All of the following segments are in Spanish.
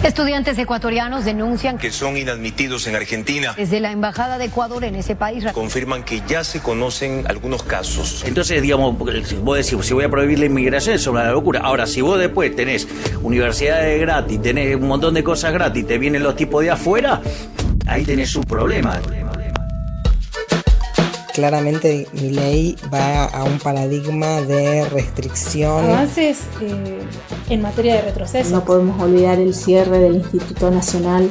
Estudiantes ecuatorianos denuncian que son inadmitidos en Argentina. Desde la Embajada de Ecuador en ese país Confirman que ya se conocen algunos casos. Entonces, digamos, vos decís, si voy a prohibir la inmigración, es una locura. Ahora, si vos después tenés universidades gratis, tenés un montón de cosas gratis, te vienen los tipos de afuera, ahí tenés un problema. Claramente Milei va a un paradigma de restricción. Avances en materia de retroceso. No podemos olvidar el cierre del Instituto Nacional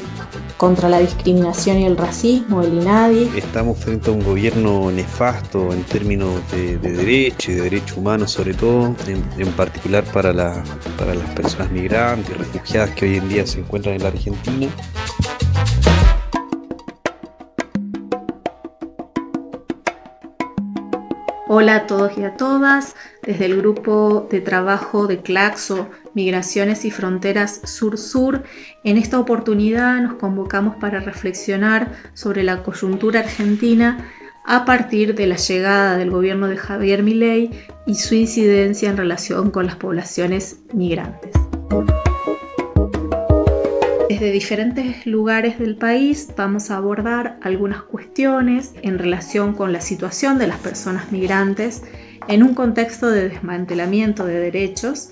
contra la Discriminación y el Racismo, el INADI. Estamos frente a un gobierno nefasto en términos de derecho y de derechos humanos, sobre todo, en particular para las personas migrantes y refugiadas que hoy en día se encuentran en la Argentina. Hola a todos y a todas, desde el grupo de trabajo de Claxo, Migraciones y Fronteras Sur-Sur, en esta oportunidad nos convocamos para reflexionar sobre la coyuntura argentina a partir de la llegada del gobierno de Javier Milei y su incidencia en relación con las poblaciones migrantes. Desde diferentes lugares del país vamos a abordar algunas cuestiones en relación con la situación de las personas migrantes en un contexto de desmantelamiento de derechos,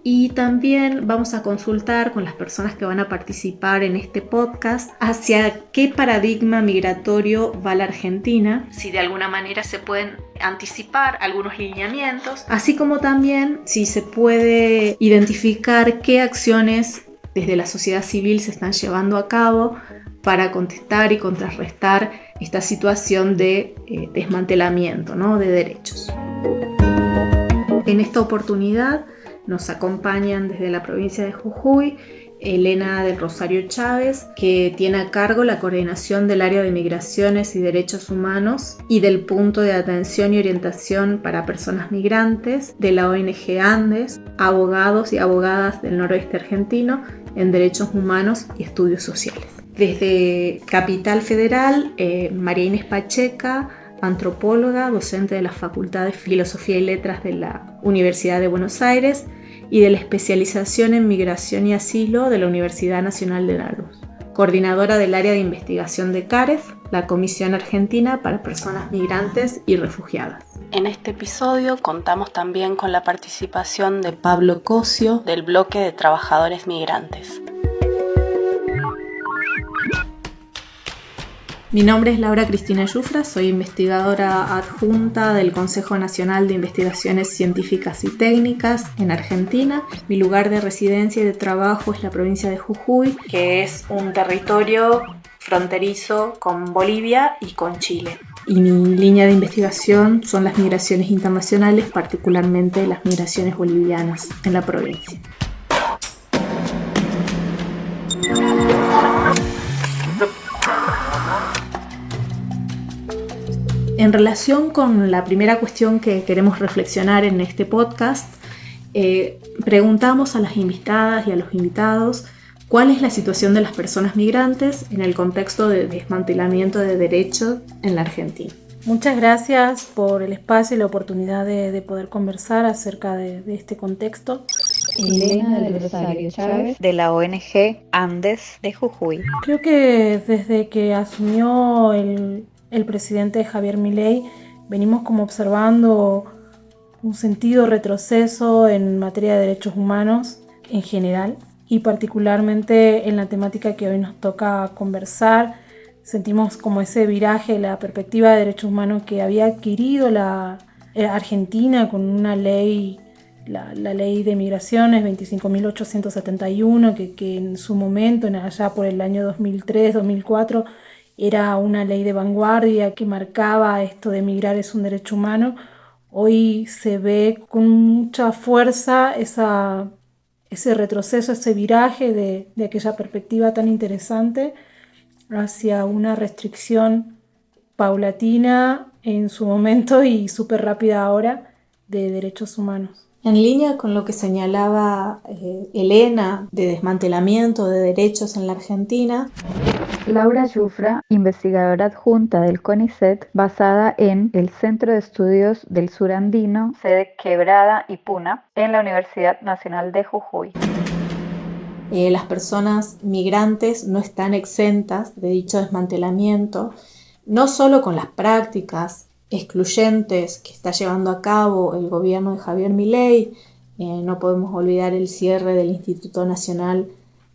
y también vamos a consultar con las personas que van a participar en este podcast hacia qué paradigma migratorio va la Argentina, si de alguna manera se pueden anticipar algunos lineamientos, así como también si se puede identificar qué acciones desde la sociedad civil se están llevando a cabo para contestar y contrarrestar esta situación de desmantelamiento, ¿no?, de derechos. En esta oportunidad nos acompañan desde la provincia de Jujuy Elena del Rosario Chávez, que tiene a cargo la coordinación del área de migraciones y derechos humanos y del punto de atención y orientación para personas migrantes de la ONG Andes, abogados y abogadas del noroeste argentino en derechos humanos y estudios sociales. Desde Capital Federal, María Inés Pacheca, antropóloga, docente de la Facultad de Filosofía y Letras de la Universidad de Buenos Aires y de la especialización en Migración y Asilo de la Universidad Nacional de La Luz, coordinadora del área de investigación de CAREF, la Comisión Argentina para Personas Migrantes y Refugiadas. En este episodio contamos también con la participación de Pablo Cosio, del Bloque de Trabajadores Migrantes. Mi nombre es Laura Cristina Yufra, soy investigadora adjunta del Consejo Nacional de Investigaciones Científicas y Técnicas en Argentina. Mi lugar de residencia y de trabajo es la provincia de Jujuy, que es un territorio fronterizo con Bolivia y con Chile. Y mi línea de investigación son las migraciones internacionales, particularmente las migraciones bolivianas en la provincia. En relación con la primera cuestión que queremos reflexionar en este podcast, preguntamos a las invitadas y a los invitados cuál es la situación de las personas migrantes en el contexto de desmantelamiento de derechos en la Argentina. Muchas gracias por el espacio y la oportunidad de poder conversar acerca de este contexto. Elena del Rosario Chávez, de la ONG Andes de Jujuy. Creo que desde que asumió el presidente Javier Milei venimos como observando un sentido retroceso en materia de derechos humanos en general y particularmente en la temática que hoy nos toca conversar. Sentimos como ese viraje, la perspectiva de derechos humanos que había adquirido la Argentina con una ley, la ley de migraciones 25.871, que en su momento, allá por el año 2003-2004, era una ley de vanguardia que marcaba esto de migrar es un derecho humano. Hoy se ve con mucha fuerza ese retroceso, ese viraje de aquella perspectiva tan interesante hacia una restricción paulatina en su momento y súper rápida ahora de derechos humanos. En línea con lo que señalaba Elena de desmantelamiento de derechos en la Argentina, Laura Yufra, investigadora adjunta del CONICET, basada en el Centro de Estudios del Sur Andino, sede Quebrada y Puna, en la Universidad Nacional de Jujuy. Las personas migrantes no están exentas de dicho desmantelamiento, no solo con las prácticas excluyentes que está llevando a cabo el gobierno de Javier Milei. No podemos olvidar el cierre del Instituto Nacional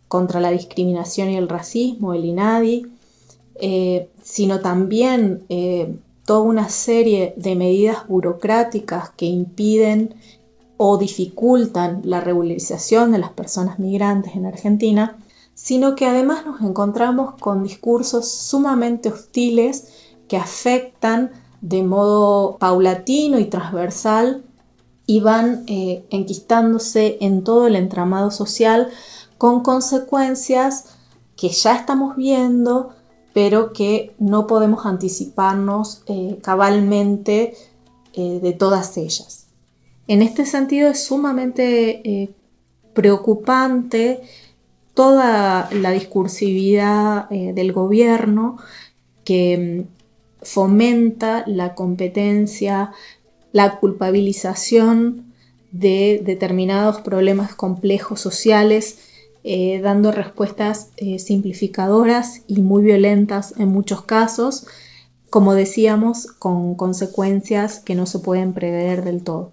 contra la Discriminación y el Racismo, el INADI, sino también toda una serie de medidas burocráticas que impiden o dificultan la regularización de las personas migrantes en Argentina, sino que además nos encontramos con discursos sumamente hostiles que afectan de modo paulatino y transversal y van enquistándose en todo el entramado social con consecuencias que ya estamos viendo, pero que no podemos anticiparnos cabalmente de todas ellas. En este sentido es sumamente preocupante toda la discursividad del gobierno que fomenta la competencia, la culpabilización de determinados problemas complejos sociales, dando respuestas simplificadoras y muy violentas en muchos casos, como decíamos, con consecuencias que no se pueden prever del todo.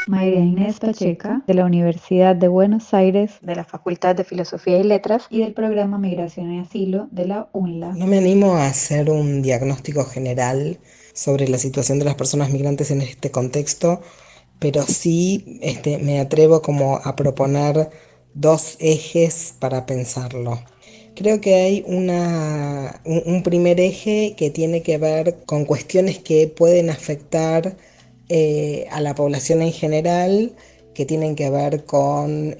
María Inés Pacheca, de la Universidad de Buenos Aires, de la Facultad de Filosofía y Letras y del Programa Migración y Asilo de la UNLA. No me animo a hacer un diagnóstico general sobre la situación de las personas migrantes en este contexto, pero sí me atrevo como a proponer dos ejes para pensarlo. Creo que hay un primer eje que tiene que ver con cuestiones que pueden afectar a la población en general, que tienen que ver con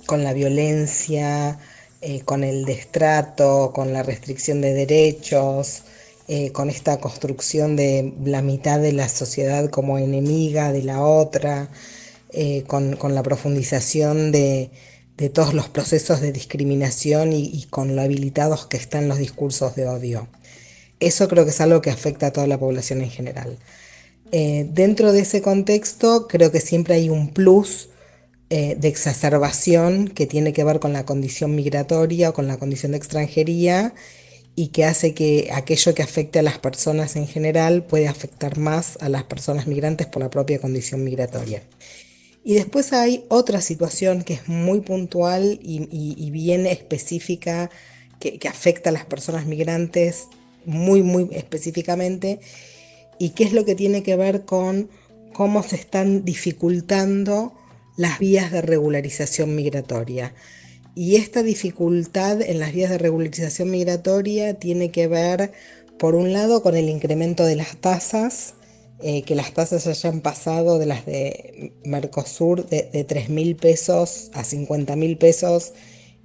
la violencia, con el destrato, con la restricción de derechos, con esta construcción de la mitad de la sociedad como enemiga de la otra, con la profundización de todos los procesos de discriminación y con lo habilitados que están los discursos de odio. Eso creo que es algo que afecta a toda la población en general. Dentro de ese contexto creo que siempre hay un plus de exacerbación que tiene que ver con la condición migratoria o con la condición de extranjería y que hace que aquello que afecte a las personas en general puede afectar más a las personas migrantes por la propia condición migratoria. Y después hay otra situación que es muy puntual y bien específica que afecta a las personas migrantes muy, muy específicamente, y que es lo que tiene que ver con cómo se están dificultando las vías de regularización migratoria. Y esta dificultad en las vías de regularización migratoria tiene que ver, por un lado, con el incremento de las tasas, que las tasas hayan pasado de las de Mercosur de 3.000 pesos a 50.000 pesos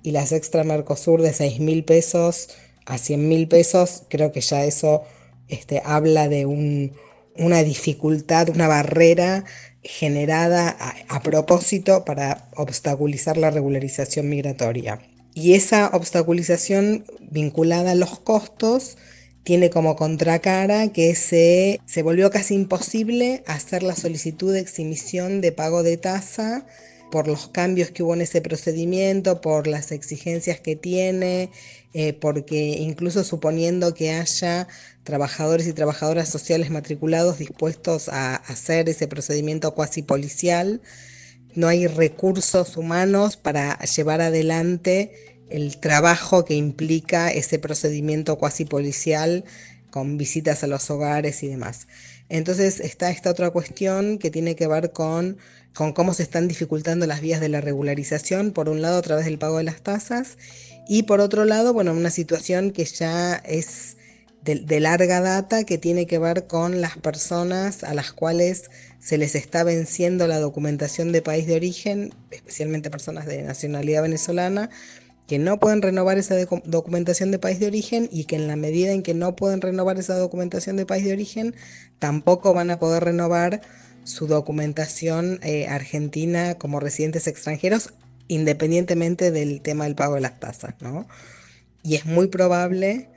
y las extra Mercosur de 6.000 pesos a 100.000 pesos. Creo que ya eso habla de una dificultad, una barrera generada a propósito para obstaculizar la regularización migratoria. Y esa obstaculización vinculada a los costos tiene como contracara que se volvió casi imposible hacer la solicitud de exhibición de pago de tasa por los cambios que hubo en ese procedimiento, por las exigencias que tiene, porque incluso suponiendo que haya trabajadores y trabajadoras sociales matriculados dispuestos a hacer ese procedimiento cuasi policial, no hay recursos humanos para llevar adelante el trabajo que implica ese procedimiento cuasi policial con visitas a los hogares y demás. Entonces está esta otra cuestión que tiene que ver con cómo se están dificultando las vías de la regularización, por un lado a través del pago de las tasas, y por otro lado, una situación que ya es de larga data, que tiene que ver con las personas a las cuales se les está venciendo la documentación de país de origen, especialmente personas de nacionalidad venezolana, que no pueden renovar esa documentación de país de origen, y que en la medida en que no pueden renovar esa documentación de país de origen, tampoco van a poder renovar su documentación argentina como residentes extranjeros, independientemente del tema del pago de las tasas, ¿no? Y es muy probable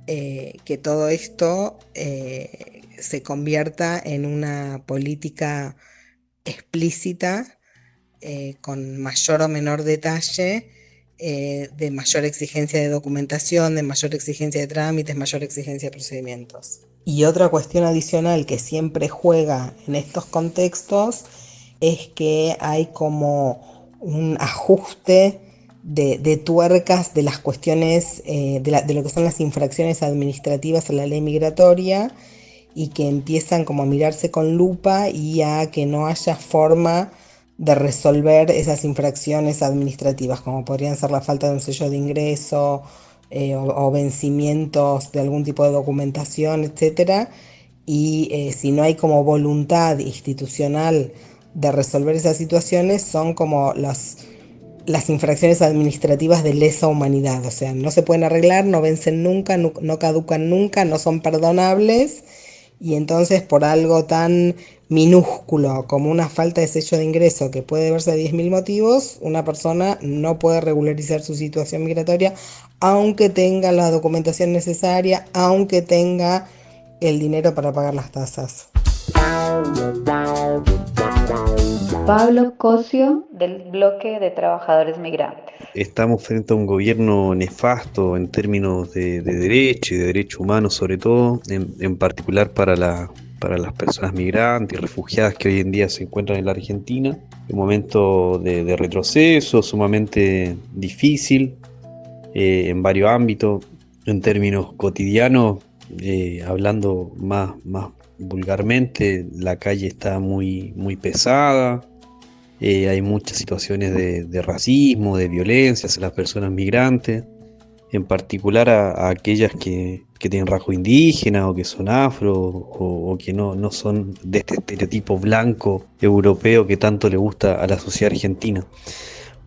que todo esto se convierta en una política explícita con mayor o menor detalle, de mayor exigencia de documentación, de mayor exigencia de trámites, mayor exigencia de procedimientos. Y otra cuestión adicional que siempre juega en estos contextos es que hay como un ajuste de tuercas de las cuestiones, de lo que son las infracciones administrativas a la ley migratoria, y que empiezan como a mirarse con lupa y a que no haya forma de resolver esas infracciones administrativas, como podrían ser la falta de un sello de ingreso o vencimientos de algún tipo de documentación, etcétera. Y si no hay como voluntad institucional de resolver esas situaciones, son como las infracciones administrativas de lesa humanidad. O sea, no se pueden arreglar, no vencen nunca, no caducan nunca, no son perdonables. Y entonces, por algo tan minúsculo como una falta de sello de ingreso, que puede verse a 10.000 motivos, una persona no puede regularizar su situación migratoria, aunque tenga la documentación necesaria, aunque tenga el dinero para pagar las tasas. Pablo Cosio, del Bloque de Trabajadores Migrantes. Estamos frente a un gobierno nefasto en términos de derecho y de derechos humanos, sobre todo, en particular para las personas migrantes y refugiadas que hoy en día se encuentran en la Argentina. Un momento de retroceso sumamente difícil en varios ámbitos. En términos cotidianos, hablando más vulgarmente, la calle está muy pesada. Hay muchas situaciones de racismo, de violencia hacia las personas migrantes, en particular a aquellas que tienen rasgo indígena o que son afro o que no son de este estereotipo blanco europeo que tanto le gusta a la sociedad argentina.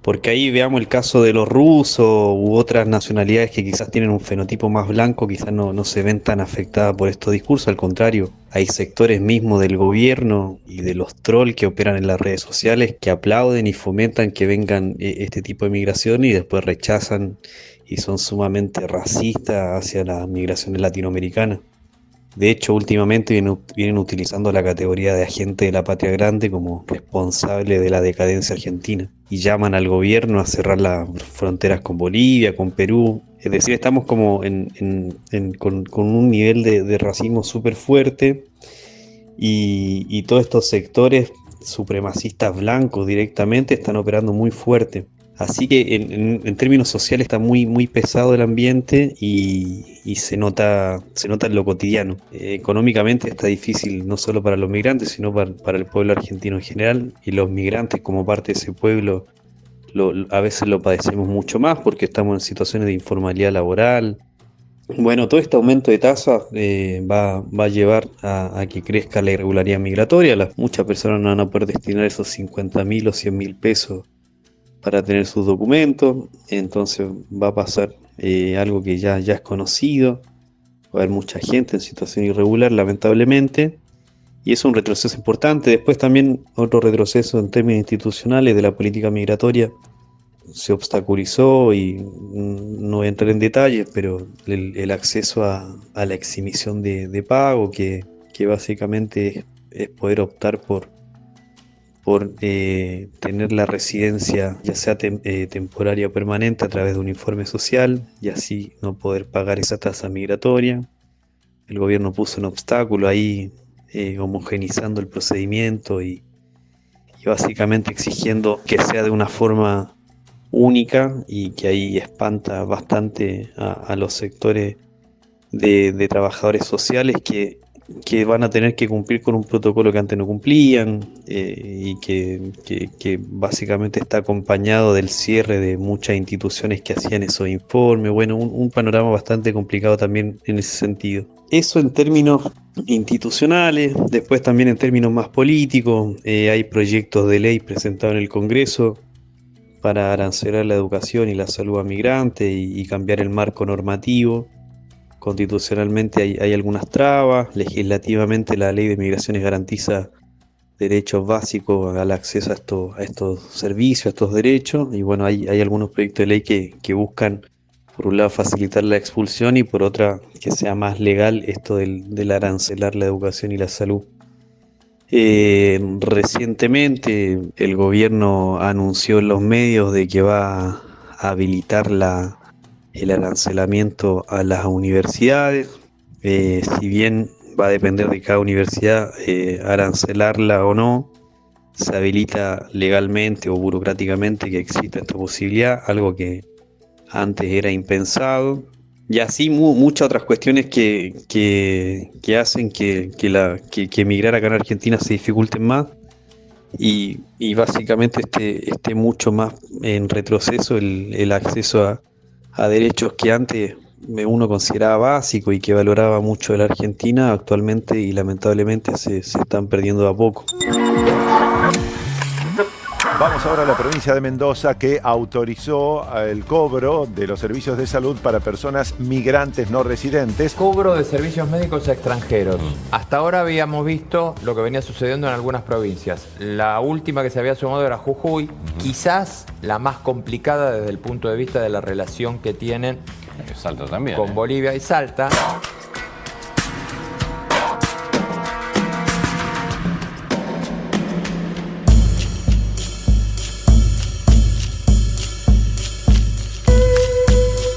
Porque ahí veamos el caso de los rusos u otras nacionalidades que quizás tienen un fenotipo más blanco, quizás no se ven tan afectadas por estos discursos. Al contrario, hay sectores mismos del gobierno y de los trolls que operan en las redes sociales que aplauden y fomentan que vengan este tipo de migración y después rechazan y son sumamente racistas hacia las migraciones latinoamericanas. De hecho, últimamente vienen utilizando la categoría de agente de la patria grande como responsable de la decadencia argentina y llaman al gobierno a cerrar las fronteras con Bolivia, con Perú. Es decir, estamos como con un nivel de racismo súper fuerte y todos estos sectores supremacistas blancos directamente están operando muy fuerte. Así que en términos sociales está muy pesado el ambiente y se nota en lo cotidiano. Económicamente está difícil no solo para los migrantes, sino para el pueblo argentino en general, y los migrantes como parte de ese pueblo a veces lo padecemos mucho más porque estamos en situaciones de informalidad laboral. Bueno, todo este aumento de tasas va a llevar a que crezca la irregularidad migratoria. Muchas personas no van a poder destinar esos 50.000 o 100.000 pesos para tener sus documentos, entonces va a pasar algo que ya es conocido. Va a haber mucha gente en situación irregular, lamentablemente, y es un retroceso importante. Después también otro retroceso en términos institucionales de la política migratoria. Se obstaculizó, y no voy a entrar en detalles, pero el acceso a la exhibición de pago, que básicamente es poder optar por tener la residencia, ya sea temporaria o permanente, a través de un informe social y así no poder pagar esa tasa migratoria. El gobierno puso un obstáculo ahí, homogeneizando el procedimiento y básicamente exigiendo que sea de una forma única, y que ahí espanta bastante a los sectores de trabajadores sociales que van a tener que cumplir con un protocolo que antes no cumplían, y que básicamente está acompañado del cierre de muchas instituciones que hacían esos informes. Bueno, un panorama bastante complicado también en ese sentido. Eso en términos institucionales. Después también en términos más políticos, hay proyectos de ley presentados en el Congreso para arancelar la educación y la salud a migrantes y cambiar el marco normativo. Constitucionalmente hay algunas trabas. Legislativamente la ley de migraciones garantiza derechos básicos al acceso a estos servicios, a estos derechos, y bueno, hay algunos proyectos de ley que buscan, por un lado, facilitar la expulsión, y por otra, que sea más legal esto del arancelar la educación y la salud. Recientemente el gobierno anunció en los medios de que va a habilitar el arancelamiento a las universidades. Si bien va a depender de cada universidad arancelarla o no, se habilita legalmente o burocráticamente que exista esta posibilidad, algo que antes era impensado. Y así muchas otras cuestiones que hacen que emigrar acá en Argentina se dificulte más y básicamente esté mucho más en retroceso el acceso a derechos que antes uno consideraba básico y que valoraba mucho de la Argentina, actualmente y lamentablemente se están perdiendo de a poco. Vamos ahora a la provincia de Mendoza, que autorizó el cobro de los servicios de salud para personas migrantes no residentes. Cobro de servicios médicos a extranjeros. Hasta ahora habíamos visto lo que venía sucediendo en algunas provincias. La última que se había sumado era Jujuy, quizás la más complicada desde el punto de vista de la relación que tienen Salta también, con Bolivia y Salta.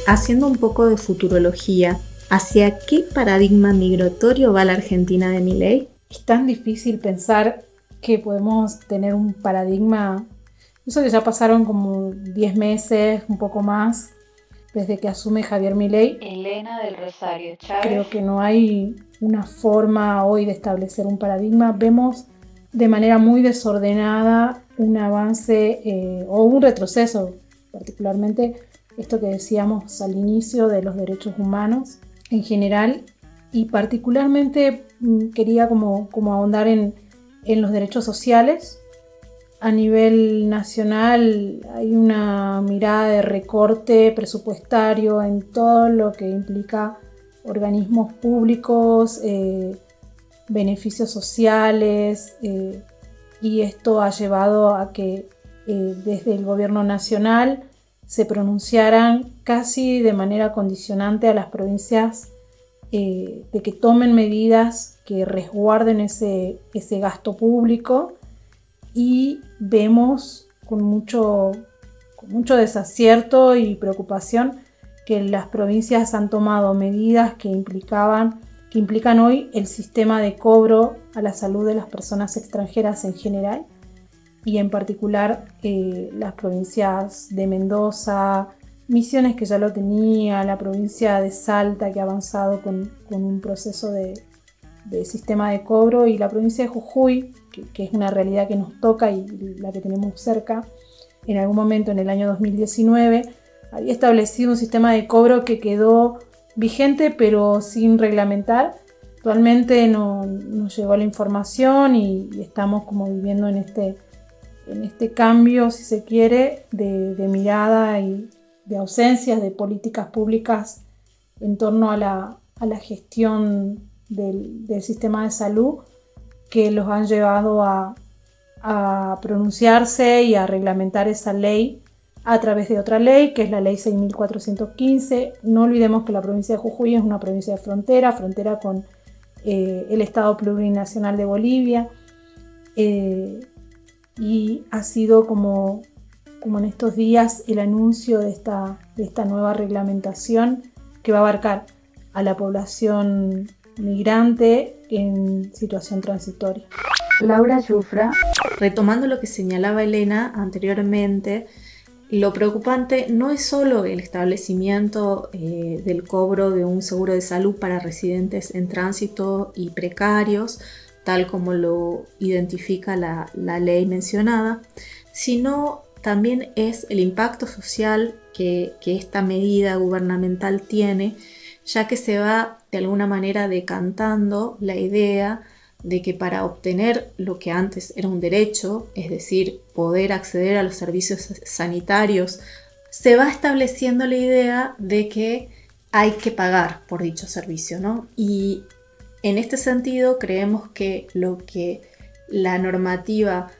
Haciendo un poco de futurología, ¿hacia qué paradigma migratorio va la Argentina de Milei? Es tan difícil pensar que podemos tener un paradigma, eso que ya pasaron como 10 meses, un poco más, desde que asume Javier Milei. Elena del Rosario Chávez. Creo que no hay una forma hoy de establecer un paradigma. Vemos de manera muy desordenada un avance o un retroceso, particularmente esto que decíamos al inicio de los derechos humanos en general, y particularmente quería como ahondar en los derechos sociales. A nivel nacional hay una mirada de recorte presupuestario en todo lo que implica organismos públicos, beneficios sociales, y esto ha llevado a que desde el gobierno nacional se pronunciaran casi de manera condicionante a las provincias de que tomen medidas que resguarden ese gasto público, y vemos con mucho desacierto y preocupación que las provincias han tomado medidas que implican hoy el sistema de cobro a la salud de las personas extranjeras en general, y en particular las provincias de Mendoza, Misiones, que ya lo tenía, la provincia de Salta, que ha avanzado con un proceso de sistema de cobro, y la provincia de Jujuy, que es una realidad que nos toca y la que tenemos cerca. En algún momento en el año 2019 había establecido un sistema de cobro que quedó vigente pero sin reglamentar. Actualmente no llegó la información y estamos como viviendo en este cambio, si se quiere, de mirada y de ausencias de políticas públicas en torno a la gestión del sistema de salud, que los han llevado a pronunciarse y a reglamentar esa ley a través de otra ley, que es la ley 6.415. No olvidemos que la provincia de Jujuy es una provincia de frontera con el Estado Plurinacional de Bolivia, y ha sido como en estos días el anuncio de esta nueva reglamentación que va a abarcar a la población migrante en situación transitoria. Laura Yufra. Retomando lo que señalaba Elena anteriormente, lo preocupante no es solo el establecimiento del cobro de un seguro de salud para residentes en tránsito y precarios, tal como lo identifica la ley mencionada, sino también es el impacto social que esta medida gubernamental tiene, ya que se va de alguna manera decantando la idea de que para obtener lo que antes era un derecho, es decir, poder acceder a los servicios sanitarios, se va estableciendo la idea de que hay que pagar por dicho servicio, ¿no? Y en este sentido creemos que lo que la normativa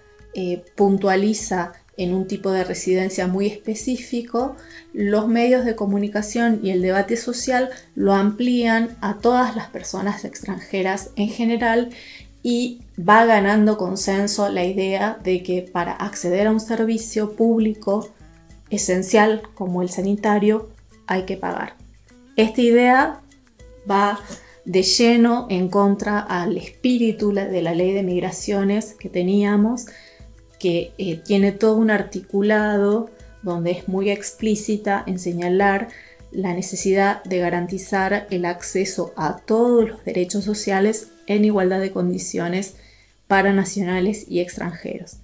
puntualiza en un tipo de residencia muy específico, los medios de comunicación y el debate social lo amplían a todas las personas extranjeras en general, y va ganando consenso la idea de que para acceder a un servicio público esencial como el sanitario hay que pagar. Esta idea va de lleno en contra al espíritu de la ley de migraciones que teníamos, que tiene todo un articulado donde es muy explícita en señalar la necesidad de garantizar el acceso a todos los derechos sociales en igualdad de condiciones para nacionales y extranjeros.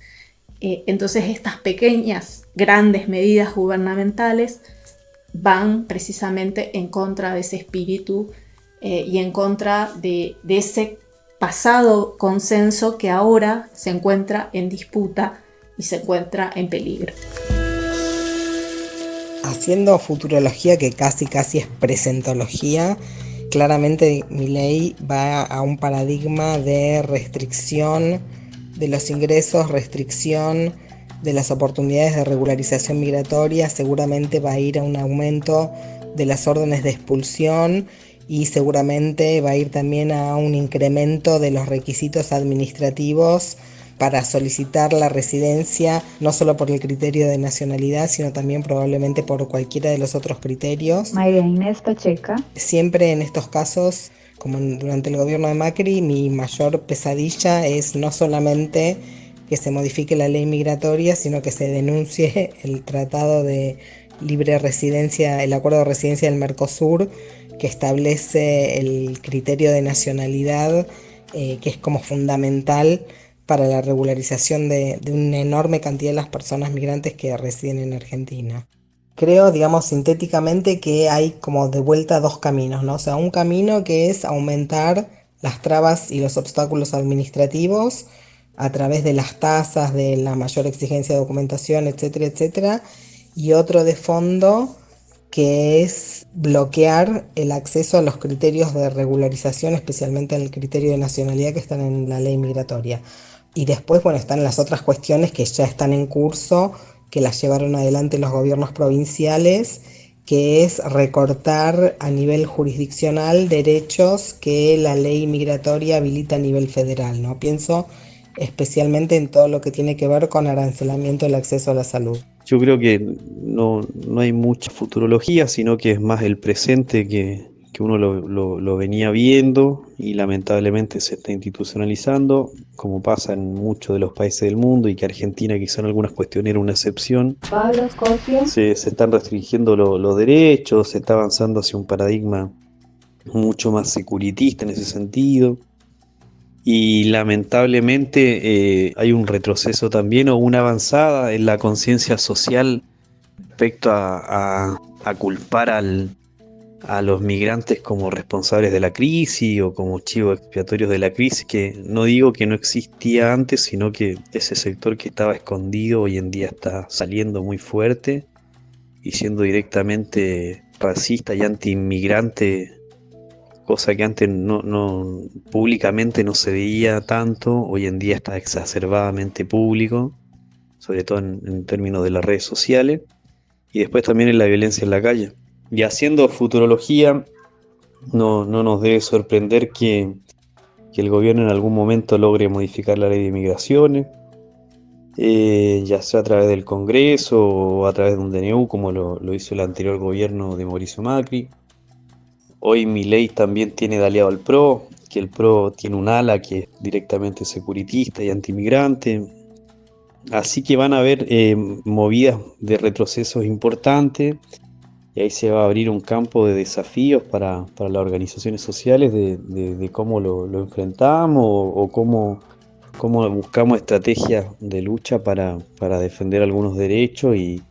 Entonces estas pequeñas, grandes medidas gubernamentales van precisamente en contra de ese espíritu y en contra de ese pasado consenso que ahora se encuentra en disputa y se encuentra en peligro. Haciendo futurología, que casi es presentología, claramente Milei va a un paradigma de restricción de los ingresos, restricción de las oportunidades de regularización migratoria, seguramente va a ir a un aumento de las órdenes de expulsión y seguramente va a ir también a un incremento de los requisitos administrativos para solicitar la residencia, no solo por el criterio de nacionalidad, sino también probablemente por cualquiera de los otros criterios. María Inés Pacheca. Siempre en estos casos, como durante el gobierno de Macri, mi mayor pesadilla es no solamente que se modifique la ley migratoria, sino que se denuncie el tratado de libre residencia, el acuerdo de residencia del Mercosur, que establece el criterio de nacionalidad, que es como fundamental para la regularización de una enorme cantidad de las personas migrantes que residen en Argentina. Creo, digamos, sintéticamente que hay como de vuelta dos caminos, ¿no? O sea, un camino que es aumentar las trabas y los obstáculos administrativos a través de las tasas, de la mayor exigencia de documentación, etcétera, etcétera, y otro de fondo que es bloquear el acceso a los criterios de regularización, especialmente el criterio de nacionalidad que están en la ley migratoria. Y después, bueno, están las otras cuestiones que ya están en curso, que las llevaron adelante los gobiernos provinciales, que es recortar a nivel jurisdiccional derechos que la ley migratoria habilita a nivel federal, ¿no? Pienso especialmente en todo lo que tiene que ver con arancelamiento del acceso a la salud. Yo creo que no hay mucha futurología, sino que es más el presente que uno lo venía viendo y lamentablemente se está institucionalizando, como pasa en muchos de los países del mundo y que Argentina quizá en algunas cuestiones era una excepción. Pablo Escocia. Se están restringiendo los derechos, se está avanzando hacia un paradigma mucho más securitista en ese sentido. Y lamentablemente hay un retroceso también o una avanzada en la conciencia social respecto a culpar a los migrantes como responsables de la crisis o como chivos expiatorios de la crisis, que no digo que no existía antes, sino que ese sector que estaba escondido hoy en día está saliendo muy fuerte y siendo directamente racista y anti-inmigrante, cosa que antes no públicamente no se veía tanto, hoy en día está exacerbadamente público, sobre todo en términos de las redes sociales, y después también en la violencia en la calle. Y haciendo futurología, no nos debe sorprender que el gobierno en algún momento logre modificar la ley de migraciones, ya sea a través del Congreso o a través de un DNU, como lo hizo el anterior gobierno de Mauricio Macri. Hoy Milei también tiene de aliado al PRO, que el PRO tiene un ala que es directamente securitista y antimigrante. Así que van a haber movidas de retrocesos importantes. Y ahí se va a abrir un campo de desafíos para las organizaciones sociales de cómo lo enfrentamos o cómo buscamos estrategias de lucha para defender algunos derechos y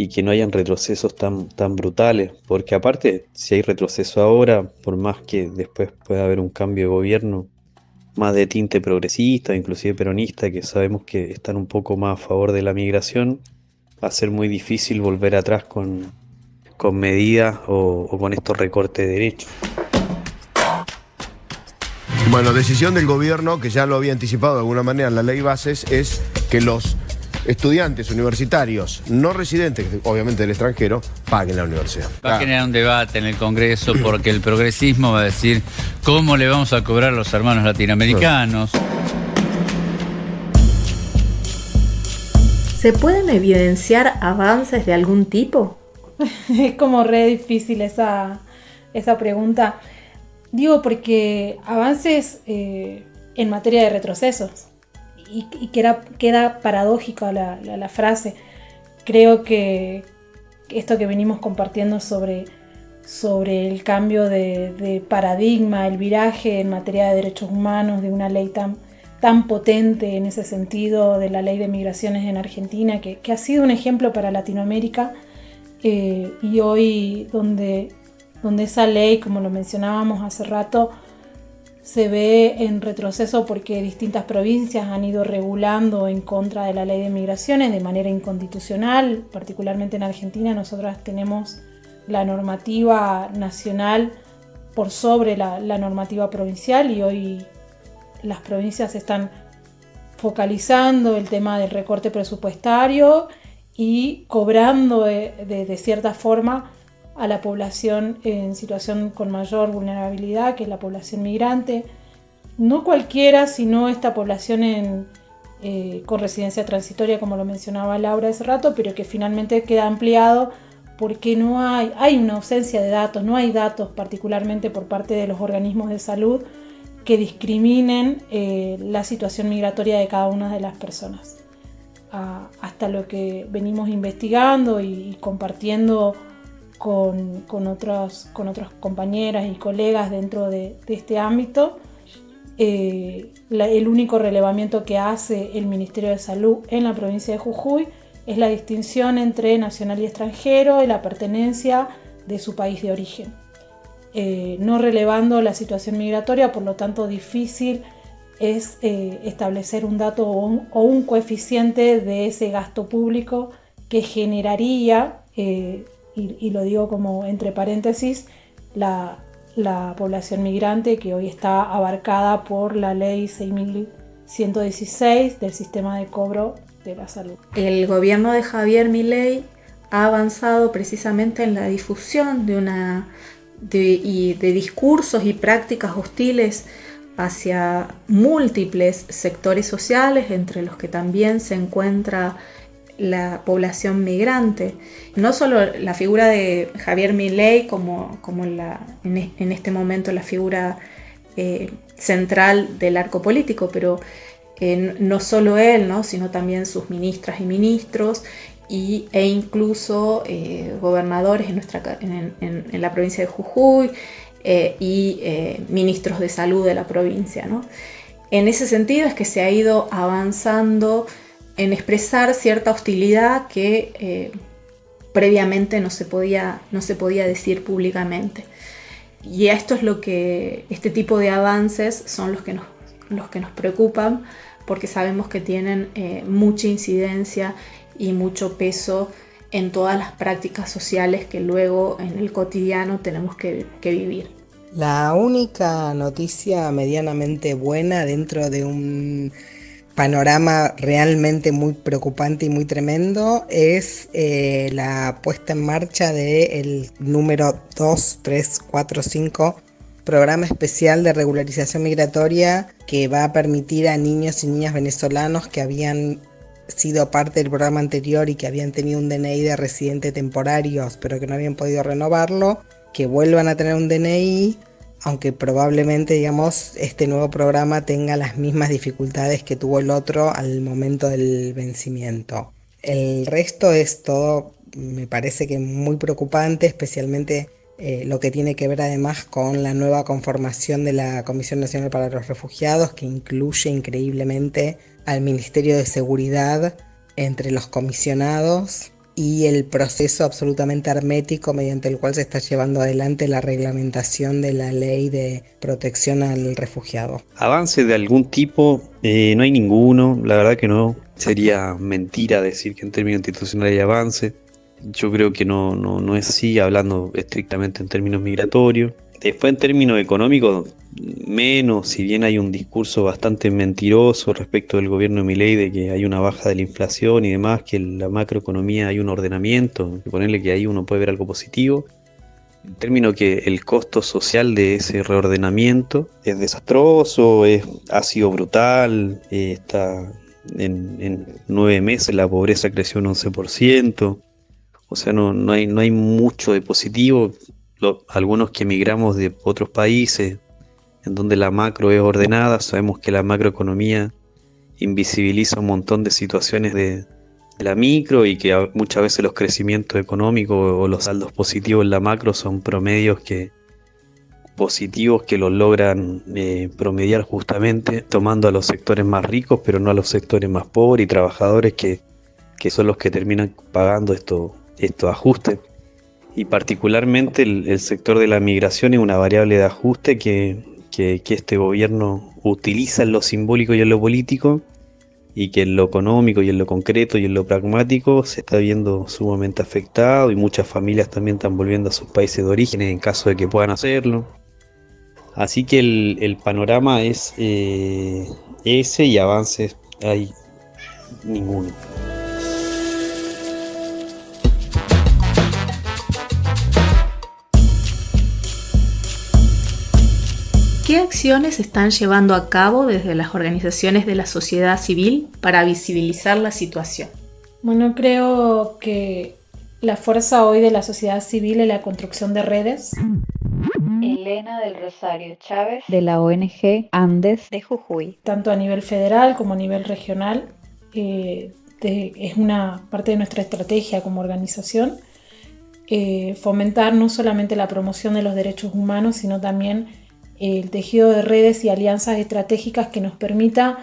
que no hayan retrocesos tan brutales. Porque aparte, si hay retroceso ahora, por más que después pueda haber un cambio de gobierno más de tinte progresista, inclusive peronista, que sabemos que están un poco más a favor de la migración, va a ser muy difícil volver atrás con medidas o con estos recortes de derechos. Bueno, decisión del gobierno, que ya lo había anticipado de alguna manera en la ley bases, es que los estudiantes universitarios no residentes, obviamente del extranjero, paguen la universidad. Va a generar un debate en el Congreso porque el progresismo va a decir cómo le vamos a cobrar a los hermanos latinoamericanos. ¿Se pueden evidenciar avances de algún tipo? Es como re difícil esa pregunta. Digo porque avances en materia de retrocesos. Y queda paradójica la frase. Creo que esto que venimos compartiendo sobre el cambio de paradigma, el viraje en materia de derechos humanos, de una ley tan potente en ese sentido, de la ley de migraciones en Argentina, que ha sido un ejemplo para Latinoamérica, y hoy donde esa ley, como lo mencionábamos hace rato, se ve en retroceso porque distintas provincias han ido regulando en contra de la ley de migraciones de manera inconstitucional. Particularmente en Argentina nosotras tenemos la normativa nacional por sobre la normativa provincial, y hoy las provincias están focalizando el tema del recorte presupuestario y cobrando de cierta forma a la población en situación con mayor vulnerabilidad, que es la población migrante. No cualquiera, sino esta población con residencia transitoria, como lo mencionaba Laura hace rato, pero que finalmente queda ampliado porque no hay una ausencia de datos, no hay datos particularmente por parte de los organismos de salud que discriminen la situación migratoria de cada una de las personas. Hasta lo que venimos investigando y compartiendo con otras compañeras y colegas dentro de este ámbito, el único relevamiento que hace el Ministerio de Salud en la provincia de Jujuy es la distinción entre nacional y extranjero y la pertenencia de su país de origen, no relevando la situación migratoria. Por lo tanto, difícil es establecer un dato o un coeficiente de ese gasto público que generaría, y lo digo como entre paréntesis, la población migrante que hoy está abarcada por la ley 6.116 del sistema de cobro de la salud. El gobierno de Javier Milei ha avanzado precisamente en la difusión de discursos y prácticas hostiles hacia múltiples sectores sociales, entre los que también se encuentra la población migrante. No solo la figura de Javier Milei como en este momento la figura central del arco político, pero no solo él, ¿no? Sino también sus ministras y ministros e incluso gobernadores en la provincia de Jujuy y ministros de salud de la provincia, ¿no? En ese sentido es que se ha ido avanzando en expresar cierta hostilidad que previamente no se podía decir públicamente. Y esto es este tipo de avances son los que nos preocupan, porque sabemos que tienen mucha incidencia y mucho peso en todas las prácticas sociales que luego en el cotidiano tenemos que vivir. La única noticia medianamente buena dentro de un panorama realmente muy preocupante y muy tremendo es la puesta en marcha del número 2345, programa especial de regularización migratoria, que va a permitir a niños y niñas venezolanos que habían sido parte del programa anterior y que habían tenido un DNI de residente temporarios pero que no habían podido renovarlo, que vuelvan a tener un DNI, aunque probablemente, digamos, este nuevo programa tenga las mismas dificultades que tuvo el otro al momento del vencimiento. El resto es todo, me parece que muy preocupante, especialmente lo que tiene que ver además con la nueva conformación de la Comisión Nacional para los Refugiados, que incluye increíblemente al Ministerio de Seguridad entre los comisionados, y el proceso absolutamente hermético mediante el cual se está llevando adelante la reglamentación de la ley de protección al refugiado. Avance de algún tipo, no hay ninguno, la verdad que no. Sería mentira decir que en términos institucionales hay avance. Yo creo que no es así, hablando estrictamente en términos migratorios. Después, en términos económicos, menos, si bien hay un discurso bastante mentiroso respecto del gobierno de Milei de que hay una baja de la inflación y demás, que en la macroeconomía hay un ordenamiento, ponerle que ahí uno puede ver algo positivo, en términos que el costo social de ese reordenamiento es desastroso, ha sido brutal, está en 9 meses la pobreza creció un 11%, o sea, no hay mucho de positivo. Algunos que emigramos de otros países en donde la macro es ordenada, sabemos que la macroeconomía invisibiliza un montón de situaciones de la micro y que muchas veces los crecimientos económicos o los saldos positivos en la macro son promedios positivos que los logran promediar justamente tomando a los sectores más ricos pero no a los sectores más pobres y trabajadores que son los que terminan pagando estos ajustes. Y particularmente el sector de la migración es una variable de ajuste que este gobierno utiliza en lo simbólico y en lo político, y que en lo económico y en lo concreto y en lo pragmático se está viendo sumamente afectado, y muchas familias también están volviendo a sus países de origen en caso de que puedan hacerlo. Así que el panorama es ese, y avances hay ninguno. ¿Qué acciones se están llevando a cabo desde las organizaciones de la sociedad civil para visibilizar la situación? Bueno, creo que la fuerza hoy de la sociedad civil es la construcción de redes. Elena del Rosario Chávez, de la ONG Andes de Jujuy. Tanto a nivel federal como a nivel regional, es una parte de nuestra estrategia como organización, fomentar no solamente la promoción de los derechos humanos, sino también el tejido de redes y alianzas estratégicas que nos permita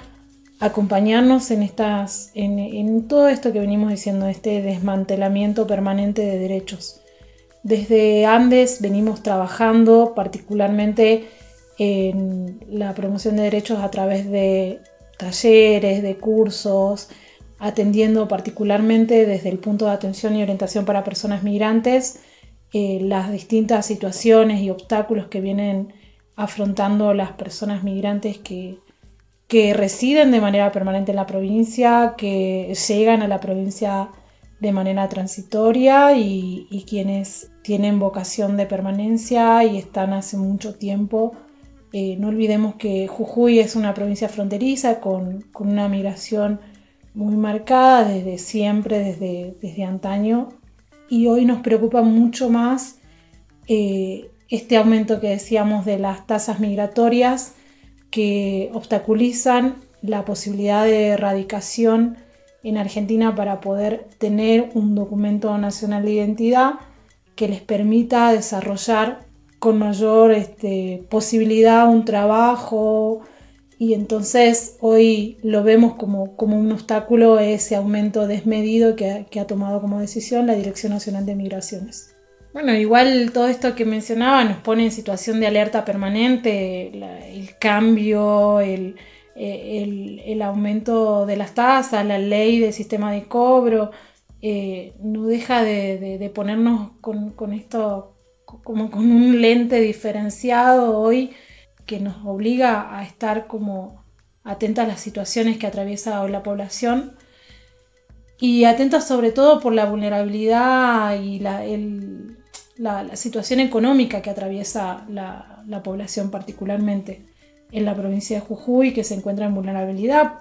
acompañarnos en todo esto que venimos diciendo, este desmantelamiento permanente de derechos. Desde Andes venimos trabajando particularmente en la promoción de derechos a través de talleres, de cursos, atendiendo particularmente desde el punto de atención y orientación para personas migrantes las distintas situaciones y obstáculos que vienen afrontando las personas migrantes que residen de manera permanente en la provincia, que llegan a la provincia de manera transitoria y quienes tienen vocación de permanencia y están hace mucho tiempo. No olvidemos que Jujuy es una provincia fronteriza con una migración muy marcada desde siempre, desde antaño, y hoy nos preocupa mucho más este aumento que decíamos de las tasas migratorias que obstaculizan la posibilidad de erradicación en Argentina para poder tener un documento nacional de identidad que les permita desarrollar con mayor posibilidad un trabajo, y entonces hoy lo vemos como un obstáculo ese aumento desmedido que ha tomado como decisión la Dirección Nacional de Migraciones. Bueno, igual todo esto que mencionaba nos pone en situación de alerta permanente, el cambio, el aumento de las tasas, la ley del sistema de cobro, no deja de ponernos con esto como con un lente diferenciado hoy que nos obliga a estar como atentas a las situaciones que atraviesa la población y atentas sobre todo por la vulnerabilidad y la situación económica que atraviesa la población, particularmente en la provincia de Jujuy, que se encuentra en vulnerabilidad.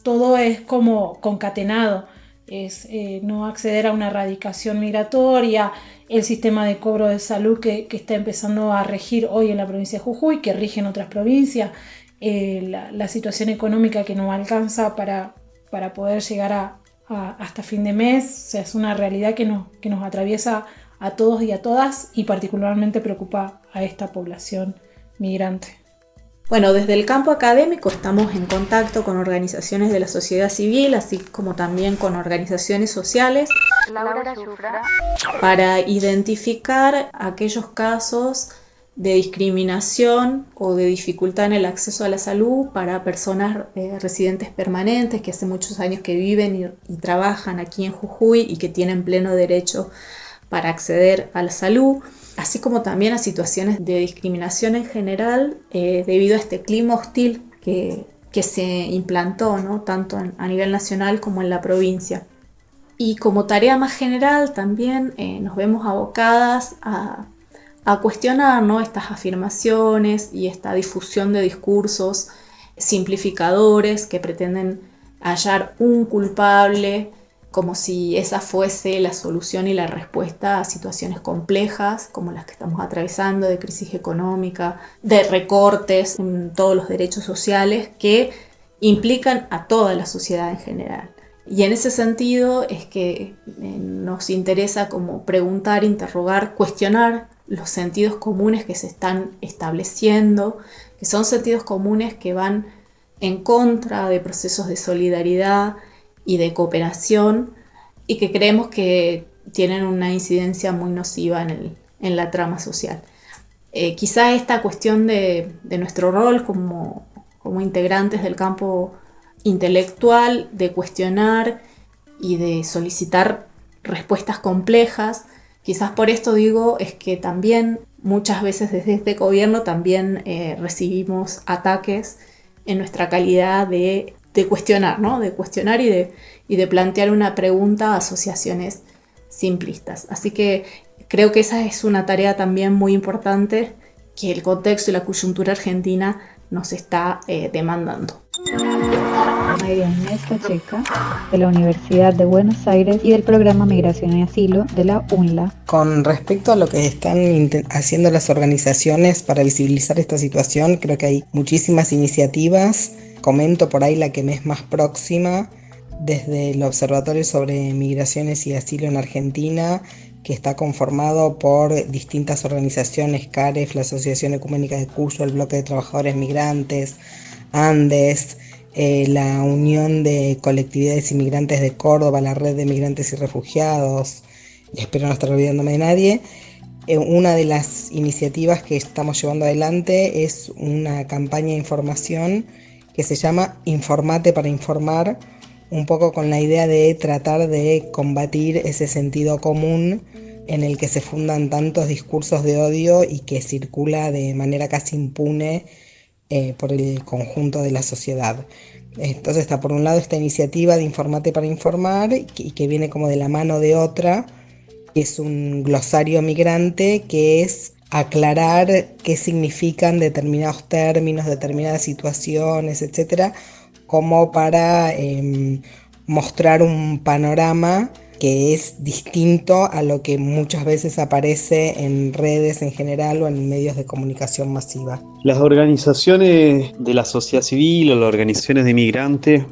Todo es como concatenado, es no acceder a una erradicación migratoria, el sistema de cobro de salud que está empezando a regir hoy en la provincia de Jujuy, que rige en otras provincias, la situación económica que no alcanza para poder llegar hasta fin de mes. O sea, es una realidad que nos atraviesa a todos y a todas, y particularmente preocupa a esta población migrante. Bueno, desde el campo académico estamos en contacto con organizaciones de la sociedad civil, así como también con organizaciones sociales, para identificar aquellos casos de discriminación o de dificultad en el acceso a la salud para personas residentes permanentes que hace muchos años que viven y trabajan aquí en Jujuy y que tienen pleno derecho para acceder a la salud. así como también a situaciones de discriminación en general debido a este clima hostil que se implantó, ¿no? Tanto a nivel nacional como en la provincia. Y como tarea más general también nos vemos abocadas a cuestionar, ¿no? Estas afirmaciones y esta difusión de discursos simplificadores que pretenden hallar un culpable como si esa fuese la solución y la respuesta a situaciones complejas como las que estamos atravesando, de crisis económica, de recortes en todos los derechos sociales que implican a toda la sociedad en general. Y en ese sentido es que nos interesa como preguntar, interrogar, cuestionar los sentidos comunes que se están estableciendo, que son sentidos comunes que van en contra de procesos de solidaridad y de cooperación y que creemos que tienen una incidencia muy nociva en la trama social. Quizá esta cuestión de nuestro rol como integrantes del campo intelectual, de cuestionar y de solicitar respuestas complejas, quizás por esto digo, es que también muchas veces desde este gobierno también recibimos ataques en nuestra calidad de cuestionar, ¿no? De cuestionar y de plantear una pregunta a asociaciones simplistas. Así que creo que esa es una tarea también muy importante que el contexto y la coyuntura argentina nos está demandando. María Inés Pacheca, de la Universidad de Buenos Aires y del programa Migración y Asilo de la UNLA. Con respecto a lo que están haciendo las organizaciones para visibilizar esta situación, creo que hay muchísimas iniciativas. Comento por ahí la que me es más próxima, desde el Observatorio sobre Migraciones y Asilo en Argentina, que está conformado por distintas organizaciones, CAREF, la Asociación Ecuménica de Cuyo, el Bloque de Trabajadores Migrantes, Andes, la Unión de Colectividades Inmigrantes de Córdoba, la Red de Migrantes y Refugiados, espero no estar olvidándome de nadie. Una de las iniciativas que estamos llevando adelante es una campaña de información que se llama Informate para Informar, un poco con la idea de tratar de combatir ese sentido común en el que se fundan tantos discursos de odio y que circula de manera casi impune por el conjunto de la sociedad. Entonces está por un lado esta iniciativa de Informate para Informar y que viene como de la mano de otra, que es un glosario migrante, que es aclarar qué significan determinados términos, determinadas situaciones, etcétera, como para mostrar un panorama que es distinto a lo que muchas veces aparece en redes en general o en medios de comunicación masiva. Las organizaciones de la sociedad civil o las organizaciones de migrantes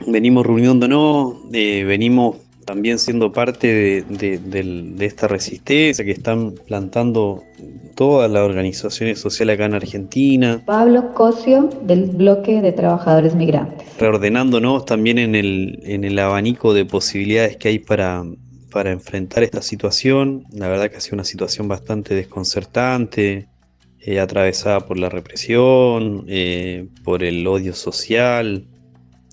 venimos reuniéndonos, venimos también siendo parte de esta resistencia que están plantando todas las organizaciones sociales acá en Argentina. Pablo Cosio, del Bloque de Trabajadores Migrantes. Reordenándonos también en el abanico de posibilidades que hay para enfrentar esta situación. La verdad que ha sido una situación bastante desconcertante, atravesada por la represión, por el odio social.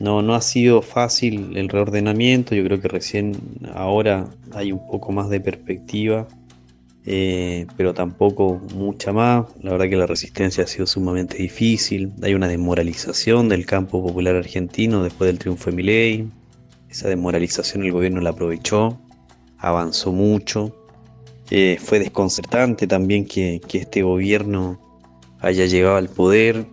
No ha sido fácil el reordenamiento, yo creo que recién ahora hay un poco más de perspectiva, pero tampoco mucha más. La verdad que la resistencia ha sido sumamente difícil, hay una desmoralización del campo popular argentino después del triunfo de Milei. Esa desmoralización el gobierno la aprovechó, avanzó mucho, fue desconcertante también que este gobierno haya llegado al poder,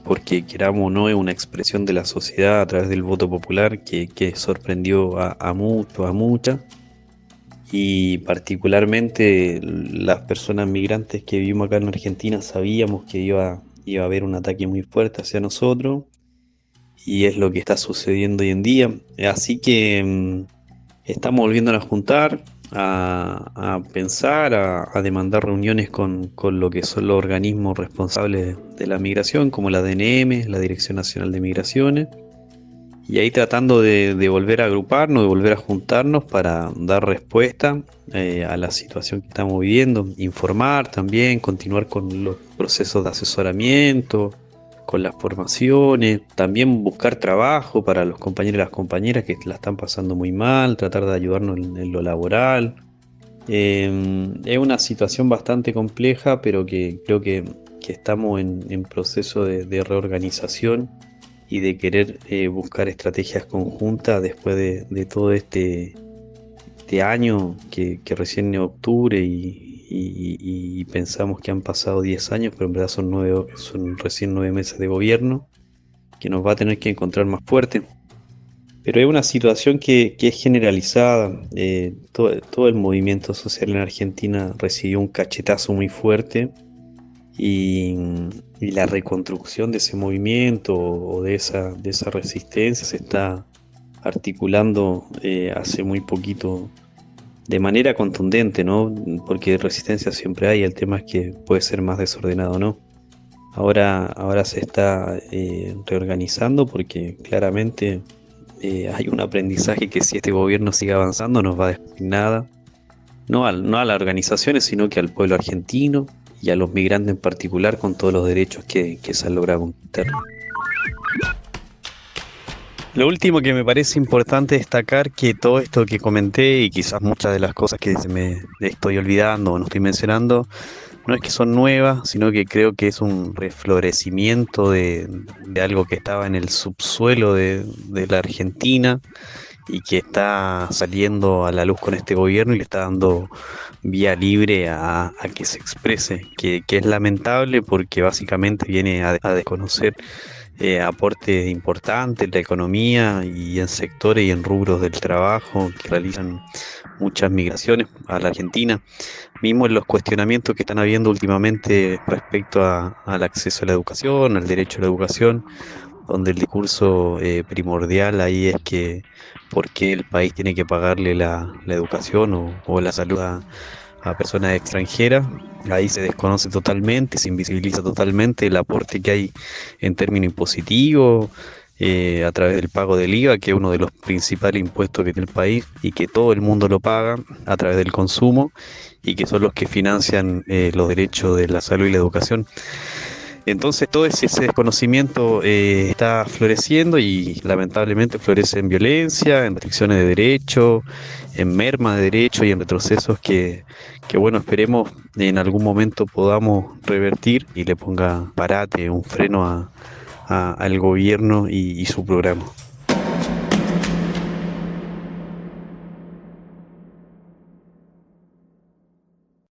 porque queramos o no es una expresión de la sociedad a través del voto popular que sorprendió a muchas, y particularmente las personas migrantes que vivimos acá en Argentina sabíamos que iba a haber un ataque muy fuerte hacia nosotros, y es lo que está sucediendo hoy en día. Así que estamos volviéndonos a juntar, a pensar, a demandar reuniones con lo que son los organismos responsables de la migración, como la DNM, la Dirección Nacional de Migraciones, y ahí tratando de volver a agruparnos, de volver a juntarnos para dar respuesta a la situación que estamos viviendo, informar también, continuar con los procesos de asesoramiento, con las formaciones, también buscar trabajo para los compañeros y las compañeras que la están pasando muy mal, tratar de ayudarnos en lo laboral, Es una situación bastante compleja, pero que creo que estamos en proceso de reorganización y de querer buscar estrategias conjuntas después de todo este año que recién en octubre y pensamos que han pasado 10 años, pero en verdad son recién 9 meses de gobierno que nos va a tener que encontrar más fuerte. Pero es una situación que es generalizada. Todo el movimiento social en Argentina recibió un cachetazo muy fuerte y la reconstrucción de ese movimiento o de esa resistencia se está articulando hace muy poquito de manera contundente, ¿no? Porque resistencia siempre hay, el tema es que puede ser más desordenado, ¿no? Ahora se está reorganizando porque claramente hay un aprendizaje que si este gobierno sigue avanzando nos va a dejar nada, no a las organizaciones, sino que al pueblo argentino y a los migrantes en particular, con todos los derechos que se han logrado conquistar. Lo último que me parece importante destacar, que todo esto que comenté y quizás muchas de las cosas que me estoy olvidando o no estoy mencionando, no es que son nuevas, sino que creo que es un reflorecimiento de algo que estaba en el subsuelo de la Argentina y que está saliendo a la luz con este gobierno y le está dando vía libre a que se exprese, que es lamentable porque básicamente viene a desconocer aportes importantes en la economía y en sectores y en rubros del trabajo que realizan muchas migraciones a la Argentina, mismo en los cuestionamientos que están habiendo últimamente respecto al acceso a la educación, al derecho a la educación, donde el discurso primordial ahí es que por qué el país tiene que pagarle la educación o la salud a personas extranjeras. Ahí se desconoce totalmente, se invisibiliza totalmente el aporte que hay en términos impositivos, a través del pago del IVA, que es uno de los principales impuestos que tiene el país y que todo el mundo lo paga a través del consumo y que son los que financian los derechos de la salud y la educación. Entonces todo ese desconocimiento está floreciendo y lamentablemente florece en violencia, en restricciones de derechos, en merma de derechos y en retrocesos que bueno, esperemos en algún momento podamos revertir y le ponga parate, un freno al gobierno y su programa.